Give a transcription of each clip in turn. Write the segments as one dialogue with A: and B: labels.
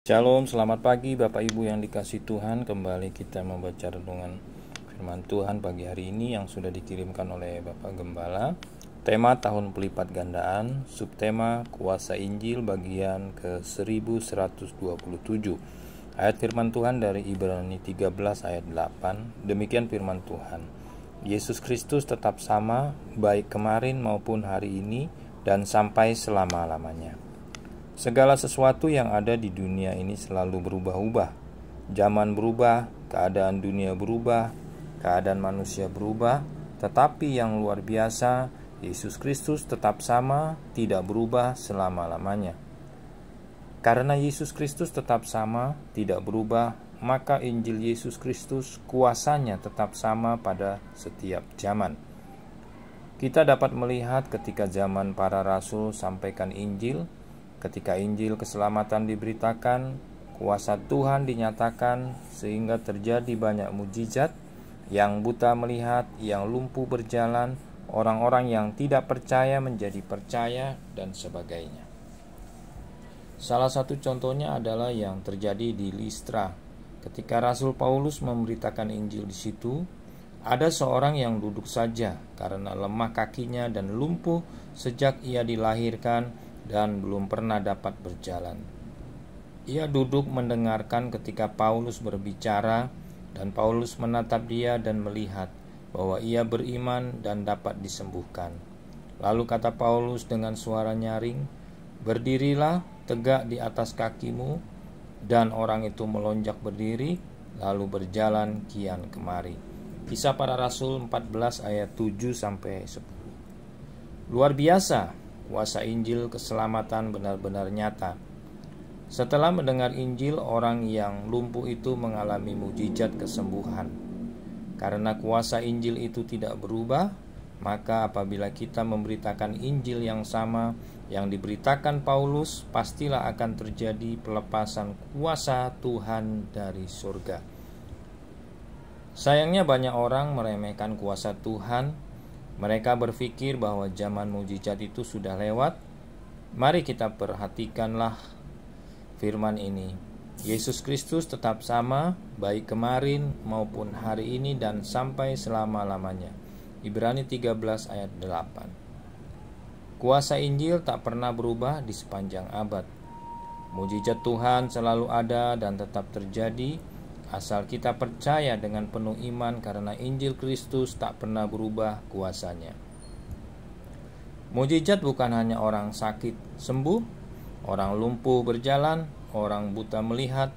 A: Shalom, selamat pagi Bapak Ibu yang dikasihi Tuhan. Kembali kita membaca renungan firman Tuhan pagi hari ini yang sudah dikirimkan oleh Bapak Gembala. Tema tahun pelipat gandaan, subtema kuasa Injil bagian ke 1127. Ayat firman Tuhan dari Ibrani 13 ayat 8. Demikian firman Tuhan. Yesus Kristus tetap sama baik kemarin maupun hari ini dan sampai selama-lamanya. Segala sesuatu yang ada di dunia ini selalu berubah-ubah. Zaman berubah, keadaan dunia berubah, keadaan manusia berubah, tetapi yang luar biasa, Yesus Kristus tetap sama, tidak berubah selama-lamanya. Karena Yesus Kristus tetap sama, tidak berubah, maka Injil Yesus Kristus kuasanya tetap sama pada setiap zaman. Kita dapat melihat ketika zaman para rasul sampaikan Injil. Ketika Injil keselamatan diberitakan, kuasa Tuhan dinyatakan sehingga terjadi banyak mujizat, yang buta melihat, yang lumpuh berjalan, orang-orang yang tidak percaya menjadi percaya, dan sebagainya. Salah satu contohnya adalah yang terjadi di Listra. Ketika Rasul Paulus memberitakan Injil di situ, ada seorang yang duduk saja karena lemah kakinya dan lumpuh sejak ia dilahirkan dan belum pernah dapat berjalan. Ia duduk mendengarkan ketika Paulus berbicara, dan Paulus menatap dia dan melihat bahwa ia beriman dan dapat disembuhkan. Lalu kata Paulus dengan suara nyaring, "Berdirilah tegak di atas kakimu." Dan orang itu melonjak berdiri, lalu berjalan kian kemari. Kisah Para Rasul 14 ayat 7-10. Luar biasa. Kuasa Injil keselamatan benar-benar nyata. Setelah mendengar Injil, orang yang lumpuh itu mengalami mujizat kesembuhan. Karena kuasa Injil itu tidak berubah, maka apabila kita memberitakan Injil yang sama yang diberitakan Paulus, pastilah akan terjadi pelepasan kuasa Tuhan dari surga. Sayangnya banyak orang meremehkan kuasa Tuhan. Mereka berpikir bahwa zaman mujizat itu sudah lewat. Mari kita perhatikanlah firman ini. Yesus Kristus tetap sama, baik kemarin maupun hari ini dan sampai selama-lamanya. Ibrani 13 ayat 8. Kuasa Injil tak pernah berubah di sepanjang abad. Mujizat Tuhan selalu ada dan tetap terjadi, asal kita percaya dengan penuh iman, karena Injil Kristus tak pernah berubah kuasanya. Mujizat bukan hanya orang sakit sembuh, orang lumpuh berjalan, orang buta melihat,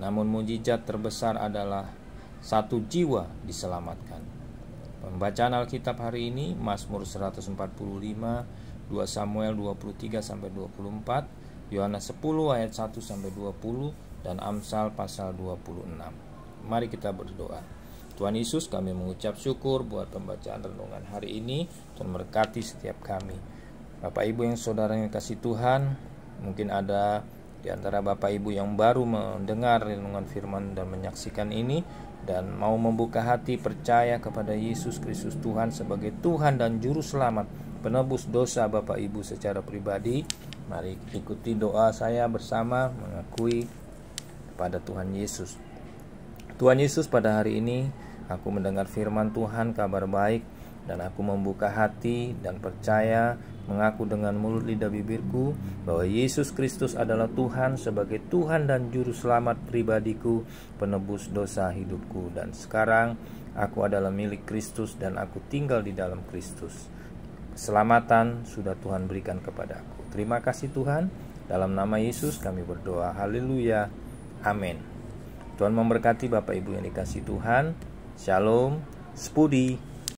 A: namun mujizat terbesar adalah satu jiwa diselamatkan. Pembacaan Alkitab hari ini Mazmur 145, 2 Samuel 23-24, Yohanes 10 ayat 1-20, dan Amsal pasal 26. Mari kita berdoa. Tuhan Yesus, kami mengucap syukur buat pembacaan renungan hari ini. Tuhan berkati setiap kami. Bapak Ibu yang saudara yang kasih Tuhan, mungkin ada di antara Bapak Ibu yang baru mendengar renungan firman dan menyaksikan ini, dan mau membuka hati percaya kepada Yesus Kristus Tuhan sebagai Tuhan dan Juru Selamat, penebus dosa Bapak Ibu secara pribadi. Mari ikuti doa saya bersama mengakui pada Tuhan Yesus. Tuhan Yesus, pada hari ini aku mendengar firman Tuhan, kabar baik, dan aku membuka hati dan percaya, mengaku dengan mulut lidah bibirku bahwa Yesus Kristus adalah Tuhan sebagai Tuhan dan Juru Selamat pribadiku, penebus dosa hidupku. Dan sekarang aku adalah milik Kristus dan aku tinggal di dalam Kristus. Keselamatan sudah Tuhan berikan kepadaku. Terima kasih Tuhan. Dalam nama Yesus kami berdoa. Haleluya. Amin. Tuhan memberkati Bapak Ibu yang dikasihi Tuhan. Shalom. Spudi.